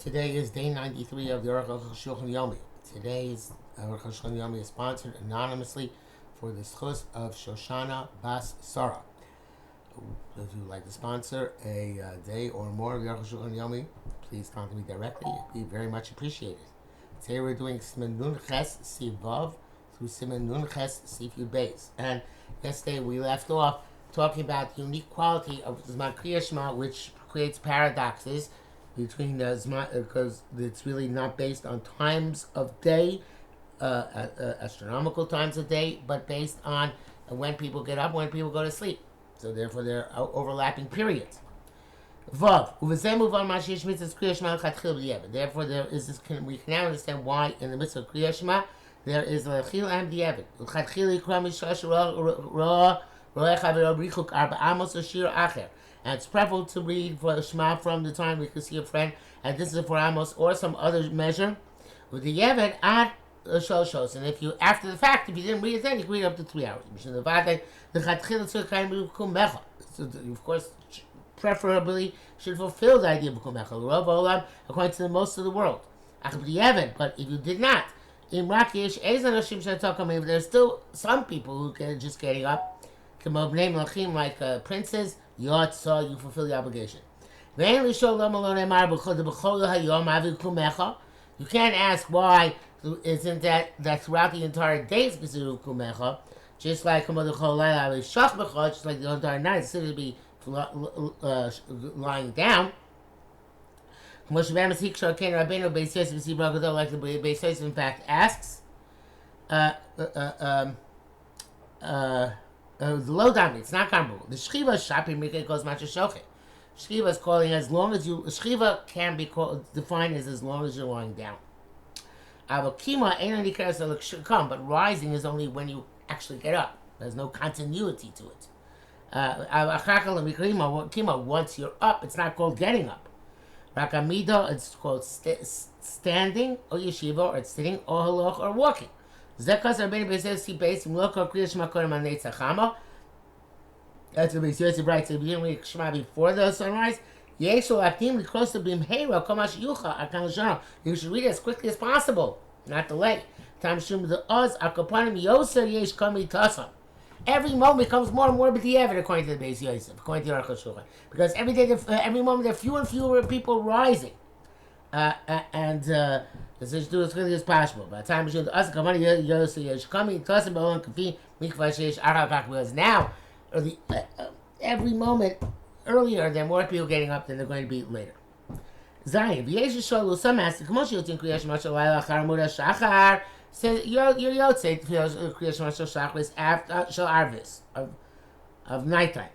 Today is day 93 of the Arukh HaShulchan OC. Today's Arukh HaShulchan OC is sponsored anonymously for the schus of Shoshana Bas Sarah. If you'd like to sponsor a day or more of the Arukh HaShulchan OC, please contact me directly. It'd be very much appreciated. Today we're doing Siman Nun Ches Sivav through Siman Nun Ches Sifyud Beis. And yesterday we left off talking about the unique quality of Zman Kriya Shema, which creates paradoxes between the Zman, because it's really not based on times of day, astronomical times of day, but based on when people get up, when people go to sleep. So therefore there are overlapping periods. Vav. Therefore there is this, we can now understand why in the mitzvah of Kriya Shema there is a L'chil am di'evet. And it's preferable to read for Shema from the time we can see a friend, and this is for Amos or some other measure with the Yevet at Shoshos. And if you, after the fact, if you didn't read it then, you can read up to 3 hours. So of course, preferably should fulfill the idea of B'Kumecha, according to most of the world. But if you did not, there's still some people who are just getting up, like princes. So you fulfill the obligation. You can't ask why isn't that throughout the entire day it's considered kumecha, just like just like the entire night it's considered to be lying down. Like the Beis Yosef in fact asks, the low down, it's not comparable. The Shchiva Shapi Mikra goes Macha Shochet. Shchiva is calling as long as you, Shchiva can be defined as long as you're lying down. Avokima ain't any come, but rising is only when you actually get up. There's no continuity to it. Kima, once you're up, it's not called getting up. Rakamida, it's called standing, or yeshiva, or it's sitting, or haloch, or walking. That's the Beis Yosef writes at the beginning of Shema before the sunrise. You should read it as quickly as possible, not delay. Every moment becomes more and more b'di'evet, according to the Beis Yosef, according to Arukh HaShulchan, because every day, every moment, there are fewer and fewer people rising. And this is do as quickly as possible. By the time we should ask coming because now every moment earlier there are more people getting up than they're going to be later. Zion, some ask the commotion in Kriya Shema Shachar says your Yotze Kriya Shema Shachar is after Shal Arvis of nighttime.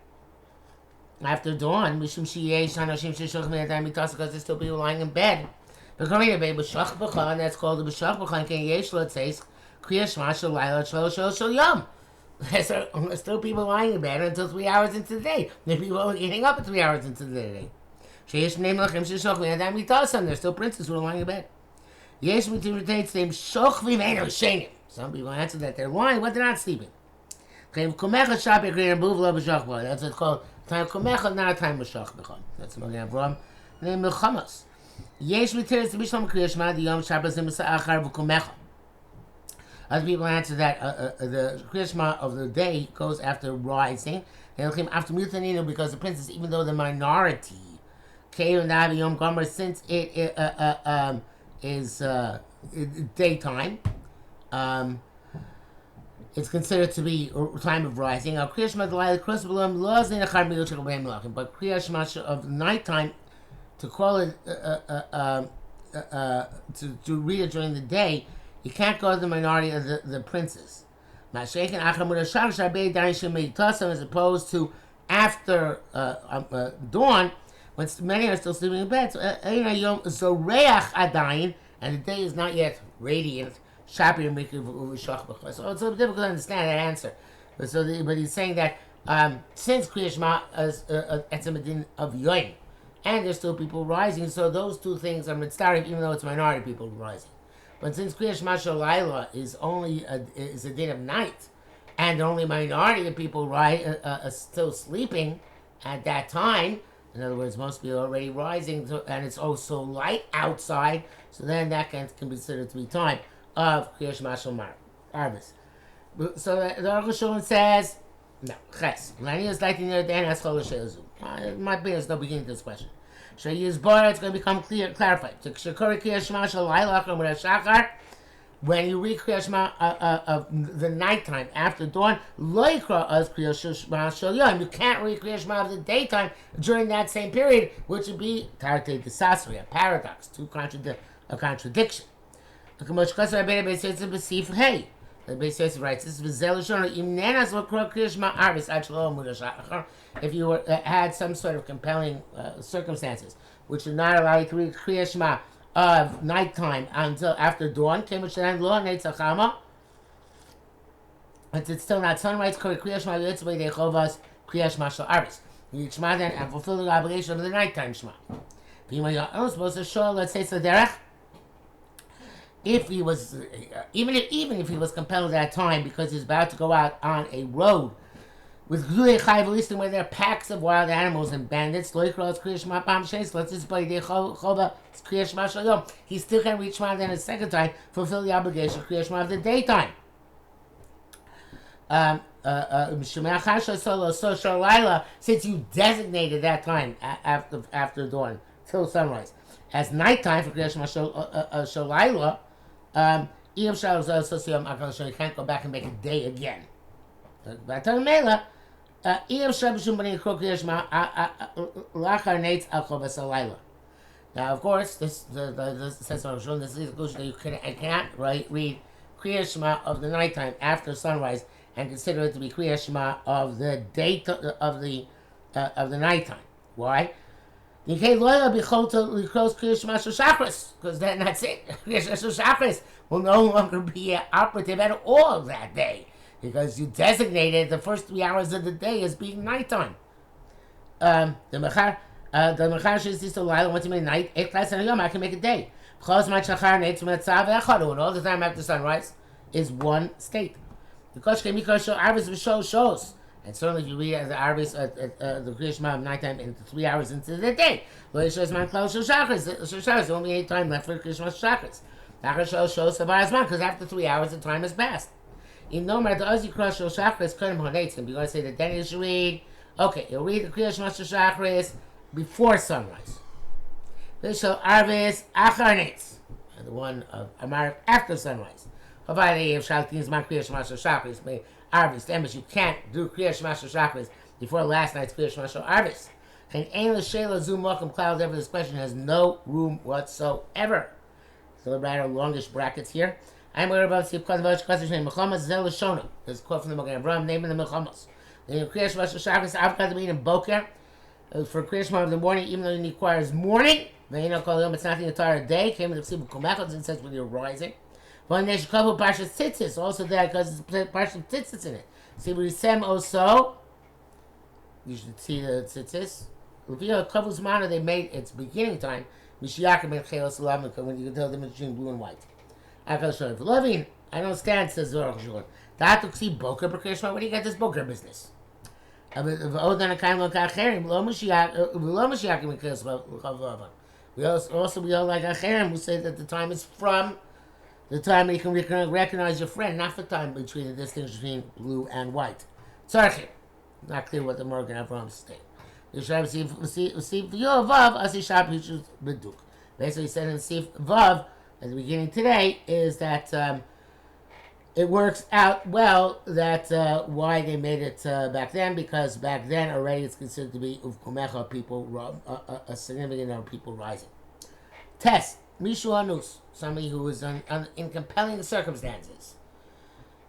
After dawn, because there's still people lying in bed. And that's called the B'Shach B'Chan. It says Kriya Shema Shalayla Shal Yom. There's still people lying in bed until 3 hours into the day. There are people only getting up at 3 hours into the day. There's still princes who are lying in bed. Some people answer that they're lying, but they're not sleeping. That's what's called time kumecha, not a time b'shach b'cham. That's what Avraham named Milchamos. Yesh v'teres to b'shlam Kriya Shema the Yom Shabbos achar v'kumecha. Other people answer that the Kriya Shema of the day goes after rising. After mutaninu, because the princes, even though the minority, Yom Gomer, since it is daytime, it's considered to be a time of rising. But Kriya Shema of nighttime, to call it to read it during the day, you can't go to the minority of the princes. As opposed to after dawn, when many are still sleeping in bed. And the day is not yet radiant. So it's so difficult to understand that answer. But he's saying that since Kriya Shema is Etzem of Yoim, and there's still people rising, so those two things are mitzvah, even though it's minority people rising. But since Kriya Shema Shalayla is only is a din of night, and only minority of people still sleeping at that time, In other words, most people are already rising, and it's also light outside, so then that can be considered to be time of Kriyash Mashal Arvis. So the Arukh HaShulchan says, no, Ches. Lenny is like near the end as Chol She'ezu. It might be there's no beginning to this question. Should I use bar? It's going to become clarified. Shekori Kriyash Mashal Lailach or Shachar. When you read Kriyash Shema of the nighttime after dawn, lo yikra as Kriyash Shema shel yom. You can't read Kriyash Shema of the daytime during that same period, which would be Tartei Desasri, a paradox, a contradiction. The Beis Yosef writes, "This is if you had some sort of compelling circumstances which did not allow you to read Kriyash Shema of nighttime until after dawn, came which then lo neitzachama. But it's still not sunrise. Kriyash Shema yitzvei dechovas Kriyash Shema shel Arvis. You read Shema then and fulfill the obligation of the nighttime Shema. I'm supposed to show, let's say, Saderech. If he was, even if he was compelled at that time because he's about to go out on a road with Gzulei Chai V'listim where there are packs of wild animals and bandits, he still can reach Shema then a second time, fulfill the obligation of Kriyash Shema of the daytime. Since you designated that time after dawn till sunrise as nighttime for Kriyash Shema Shalayla, you can't go back and make a day again. Now, of course, this says this is that you cannot read Kriyash Shema of the nighttime after sunrise and consider it to be Kriyash Shema of the day of the nighttime. Why? Because then that's it. Kriyash will no longer be operative at all that day because you designated the first 3 hours of the day as being nighttime. The mechar says this Laila wants to make night. 8 class and a yom I can make a day. And all the time after sunrise is one state. Because shows. And certainly if you read the Arvis, the Kriyash Shema of nighttime into 3 hours into the day, there's only 8 time left for Kriyash Shema shows because after 3 hours the time has passed. In no matter as you cross your chakras, you're going to say that then you should read. Okay, you'll read the Kriyash Shema before sunrise. This shall Arvis Acharnetz, the one of Amar after sunrise. Arvis, you can't do Kriyash Shema before last night's Kriyash Shema Arvis. And Ein L'Shela Zoom Welcome Cloud, ever this question has no room whatsoever. So we'll write our longish brackets here. I'm aware about the Mechamas Zel Shona. There's a quote from the Magen Avraham naming the Mechamas. The Kriyash Shema I've got to mean in Boker for Kriyash Shema of the morning, even though it requires morning. It's not the entire day. Came with the Tzibur Kumechot, it says when you're rising. But there's a couple of Parshat Tzitzis also there because it's Parshat Tzitzis in it. See what he said also. You should see the Tzitzis. Levia Kavuz Mana they made its beginning time. Mishiakim and Chelos Lavnika when you can tell them between blue and white. I can show you. Loving, I don't stand, says Arukh HaShulchan. That see Boker Kriyash Shema. Where do you get this Boker business? We also we all like Acherim who say that the time is from the time you can recognize your friend, not the time between the distance between blue and white. Tzarchim. Not clear what the Morgan Avraham state. Basically, he said in Sif Vav at the beginning today is that it works out well that why they made it back then, because back then already it's considered to be uvkumecha, people, a significant number of people rising. Test Mishu Anus, somebody who was in compelling circumstances.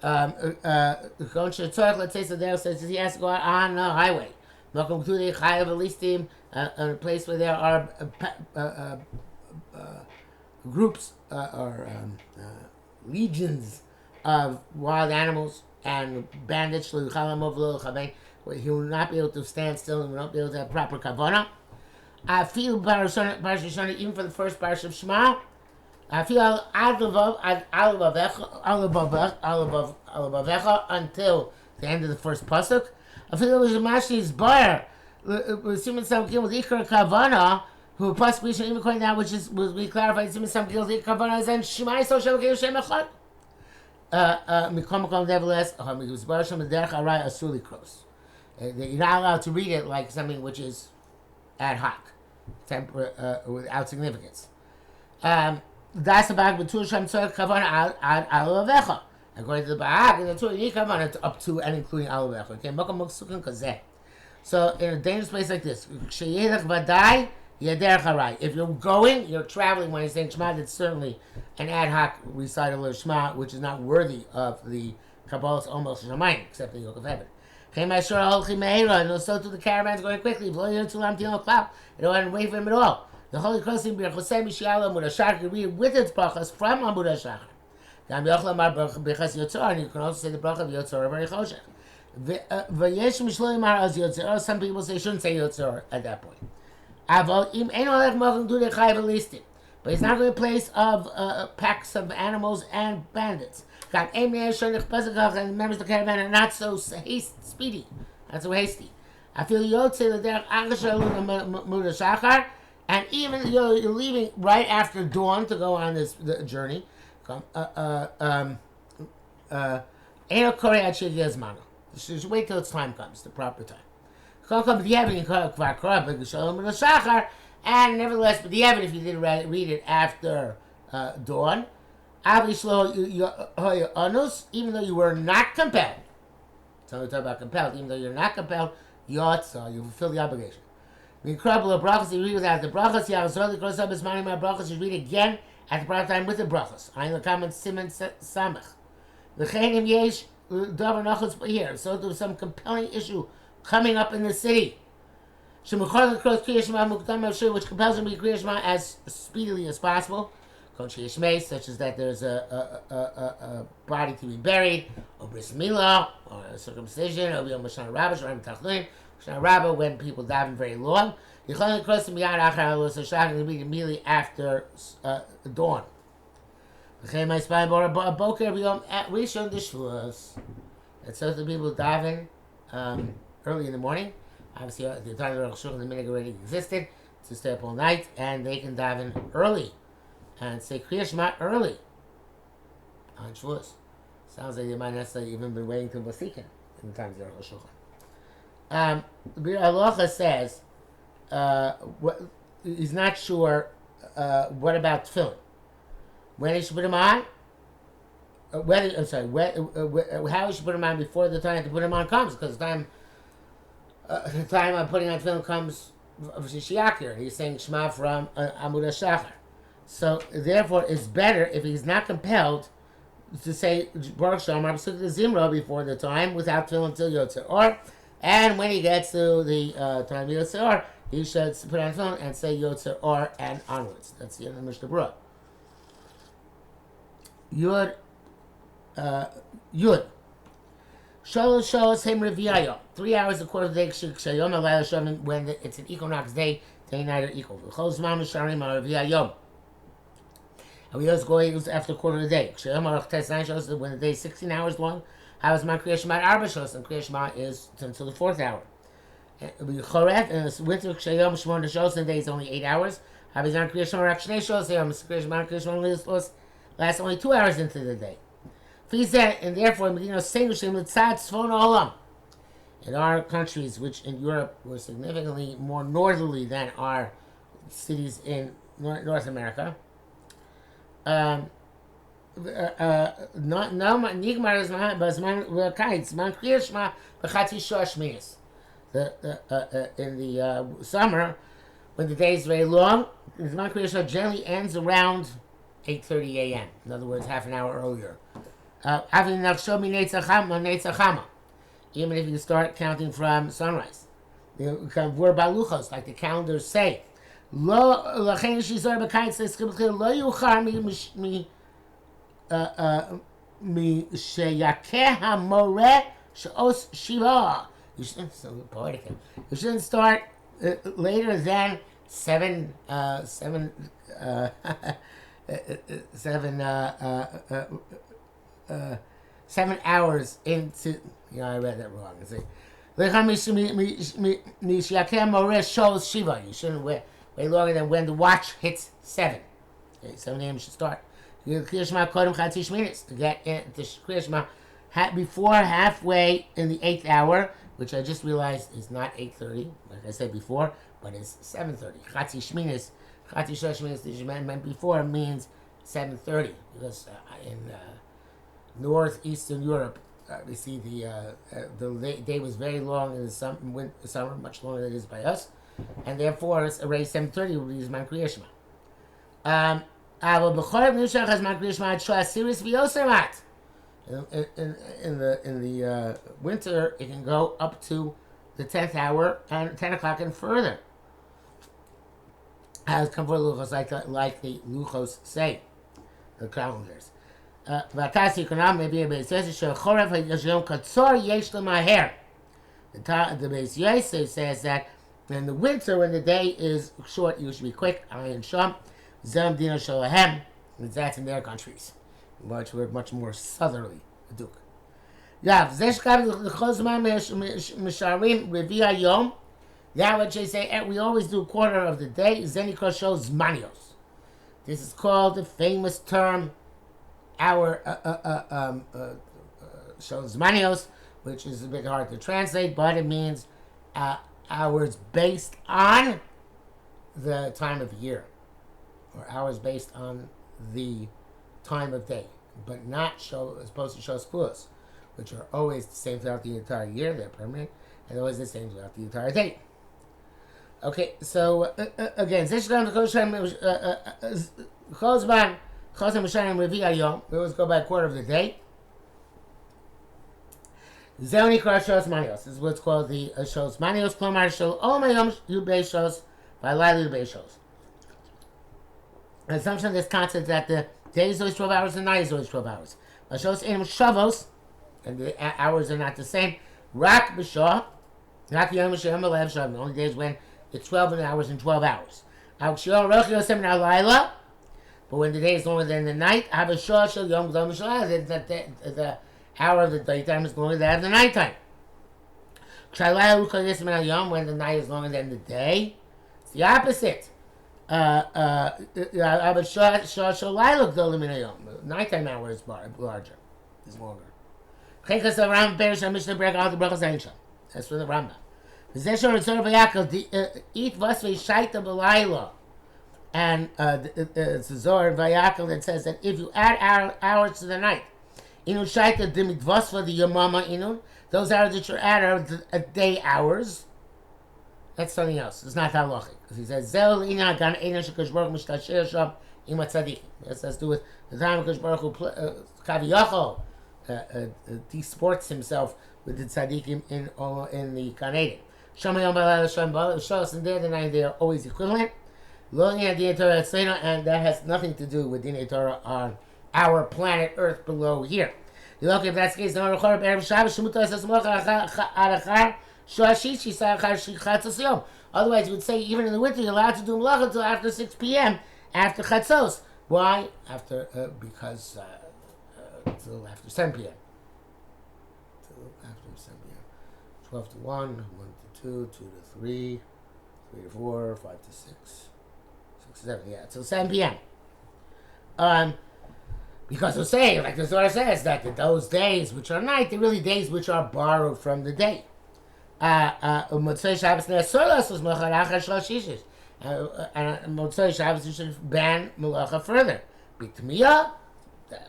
Let's say so there says he has to go out on a highway. Welcome to the Chayav Elistim, a place where there are groups or legions of wild animals and bandits. Where he will not be able to stand still and will not be able to have proper kavanah. I feel Parashah even for the first Parashah of Shema. I feel until the end of the first pasuk. I feel it was a mashni's bar assuming some gil with ikar kavana, who possibly should even point out, which is we clarified. Assuming some gil with ikar kavana is then shemai so shem gil shem echad. Mikom nevertheless, because barasham derech aray asuli kros. You're not allowed to read it like something which is ad hoc, without significance. That's about B'tur Shem Tzor Kavan Ad Alavecha. According to the Bahag, in the Torah, you Kavan it's up to and including Alavecha. Okay, Mokam Moksukin Kazeh. So in a dangerous place like this, Sheyedach Vadai Yeder Harai. If you're going, you're traveling when you're saying Shema, that's certainly an ad hoc recital of Shema, which is not worthy of the Kabbalah's almost Shemayim, except the Yoke of Heaven. And so to the caravans going quickly. It don't wait for him at all. The Holy Cross in Bir Chosei Mishiala Mudashar can read with its brachas from Amud HaShachar. And you can also say the bracha of Yotzor very choshech. Some people say shouldn't say Yotzor at that point. But he's not going to place of packs of animals and bandits. And the members of the caravan are not so speedy, not so hasty. I feel and even you're leaving right after dawn to go on this journey. Just wait till its time comes, the proper time. And nevertheless, but if you did read it after dawn, even though you were not compelled. So we talk about compelled. Even though you're not compelled, you fulfill the obligation. We crumble a brachas, you read without the brachas. Yahazor cross up his money my brachas. You read again at the proper time with the brachas. I know comment Simon Samach. The chenim yesh davar nachos here. So there was some compelling issue coming up in the city. Shemachar cross Kriya Shema mukdam which compels him to be Kriya Shema as speedily as possible. Such as that there's a body to be buried, or bris milah, or a circumcision, or Yom Shana Rabbah, Shana Tachlin, Shana Rabbah, when people daven very long. You can cross the miyad achar lo sashach and read immediately after dawn. V'chein my spine bor boker b'yom rishon d'shvuos. And so the people daven early in the morning. Obviously, at the time of Arukh HaShulchan, the minhag already existed to stay up all night, and they can daven early. And say Kriya Shema early on Shavuos. Sounds like you might not necessarily even been waiting till Vasikin in the times of Arukh HaShulchan. The Bir Aloha says he's not sure what about tefillin. When he should put them on? How he should put them on before the time to put them on comes, because the time of putting on tefillin comes of Shishiyakir. He's saying Shema from Amud HaShachar. So therefore, it's better if he's not compelled to say Baruch Shalom Rabbi Zimra before the time without tefillin until Yotzer Or, and when he gets to the time of Yotzer Or, he should put on tefillin and say Yotzer Or and onwards. That's the end of the Mishnah Berurah. Yud. Shalosh Shalos Hem Reviyayo. 3 hours a quarter of the day Shayom Alayla Shavim when it's an equinox day, day and night are equal. Chol Zman Misharim Reviyayo. And we also go after a quarter of the day. When the day is 16 hours long, how is my Kriya Shema Arba Shos? And Kriya Shema is until the 4th hour. Choret, and the winter Kshayom Shemon Shos, the day is only 8 hours. How is my Kriya Shema Rakshnei Shos? Kriya Shema lasts only 2 hours into the day. And therefore, in our countries, which in Europe were significantly more northerly than our cities in North America, in the summer, when the day is very long, the Zman Kriya Shema generally ends around 8:30 a.m. In other words, half an hour earlier. Even if you start counting from sunrise. Like the calendars say. לכן שיזור בקיץ לא יאוחר משיכה המורה שעוש שבעה. You shouldn't start later than 7 hours into. I read that wrong. You shouldn't wait longer than when the watch hits 7. Okay, 7 a.m. you should start. You get to get in the Kriya Shema before halfway in the 8th hour, which I just realized is not 8:30, like I said before, but it's 7:30. Chatzi Shminis meant before means 7:30, because in northeastern Europe, we see the day was very long in the summer, much longer than it is by us, and therefore it's already 7:30 will be Zman Kriya Shema. In the winter, it can go up to the 10th hour and 10 o'clock and further. As comfort luchos like the luchos say, the calendars. Maybe says the Beis Yosef says that in the winter, when the day is short, you should be quick. Ayin Sham, Zem Dina Shalahem, that's in their countries, which we're much more southerly. Duke. Yeah, that what they say, we always do a quarter of the day. Zenikos shows Zmanios. This is called the famous term, hour shows Zmanios, which is a bit hard to translate, but it means hours based on the time of year, or hours based on the time of day, but not supposed to show schools, which are always the same throughout the entire year. They're permanent, and always the same throughout the entire day. Okay, so again, we always go by a quarter of the day. This is what's called the Shos Manios. Klomar Shol Omayom Yubei Shos Valayli Yubei Shos. An assumption of this concept that the day is always 12 hours and the night is always 12 hours. Shos Enim Shavos, and the hours are not the same. Rak B'Shah, Rak Yom Shem Alev Shav. The only days when it's 12 hours and 12 hours. But when the day is longer than the night, the hour of the daytime is longer than the nighttime. When the night is longer than the day, it's the opposite. Nighttime hour is larger, is longer. That's from the Rambam. Eat vasvei shaita b'layla, and it's a Zohar in Vayakel that says that if you add hours to the night, inu shaita dimitvasva the yamama inu, those hours that you add are day hours. That's something else. It's not halachic, because he says zel ina gan eina shekadosh baruch hu mistasher sham im tzadikim. This has to do with the time Kadosh Baruch Hu kaviyachol desports himself with the tzadikim in the Gan Eden. Shamayom Balala Shem Shos, and there the night they are always equivalent. And that has nothing to do with Dinei Torah on our planet Earth below here. You look, if that's the case, otherwise you would say even in the winter you're allowed to do Melacha until after 6 p.m. after Chatzos. Why? Because till after 7 p.m. Till after 7 p.m. 12 to 1, 1 to 2, 2 to 3, 3 to 4, 5 to 6, 6 to 7, yeah, till 7 p.m. Because we're saying, like the Zohar says, that those days which are night, they're really days which are borrowed from the day. Motzei Shabbos ne'asolos was Melacha achar shlosh shishis. And Motzei Shabbos you should ban Melacha further. B'tmiyah,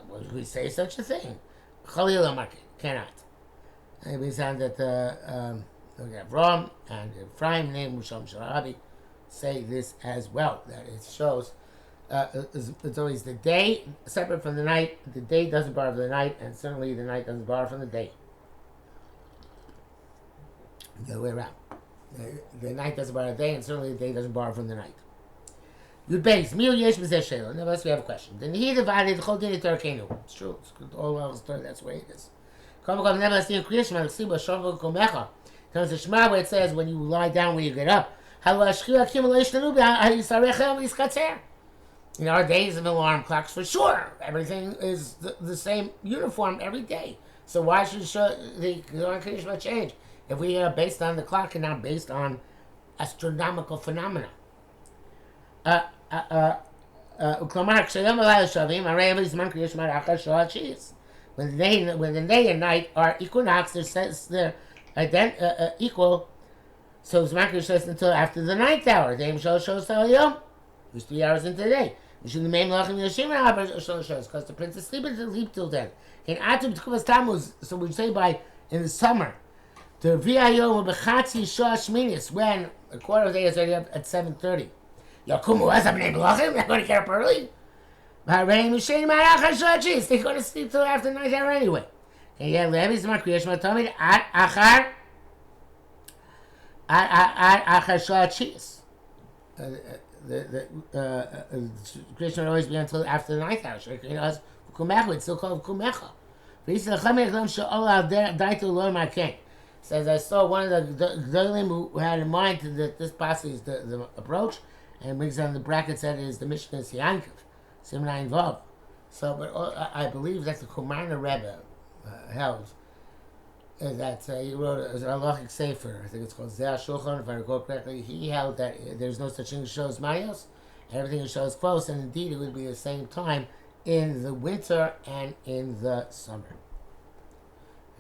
would we say such a thing? Chalil Amarkin, cannot. And we found that Avram and Ephraim named Musham Sharabi say this as well, that it shows it's always the day separate from the night. The day doesn't borrow from the night, and certainly the night doesn't borrow from the day. The other way around. The night doesn't borrow the day, and certainly the day doesn't borrow from the night. Yud Beis, Mil Yesh B'Zeh Shelo. Nevertheless, we have a question. Then he divided the whole Dinei Torah Kenu. It's true. It's good. All else Torah, that's the way it is. Nevertheless, the Kriya Shema, L'Siba, Shavah, Komecha. Comes the Shema where it says when you lie down, when you get up. In our days of alarm clocks, for sure, everything is the same uniform every day. So why should the Kriya Shema change? if we are based on the clock and not based on astronomical phenomena. When the day and night are equinox, they're equal. So Zman Kriyash until after the ninth hour. There's 3 hours into the day. Because the prince is sleeping to sleep till then. So we say by in the summer. The when a quarter of the day is already up at 7:30. Yakumu as I'm named Lachim, they're going to get up early. They're going to sleep till after the 9th hour anyway. And yeah, Levi's Zman Kriyash Matomid at Achar Shachis. The Krishna will always be until after the 9th hour. It's still called Kumecha. Says I saw one of the Gdolim who had in mind that this passage is the approach, and brings on the bracket said is the Mishnah Yankov, Simnayin Vav. So, but I believe that the Kumarna Rebbe held that he wrote a halachic sefer. I think it's called Zeh Shulchan, if I recall correctly. He held that there's no such thing as shows Mayos, everything is shows close, and indeed it would be the same time in the winter and in the summer.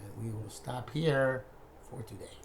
And we will stop here for today.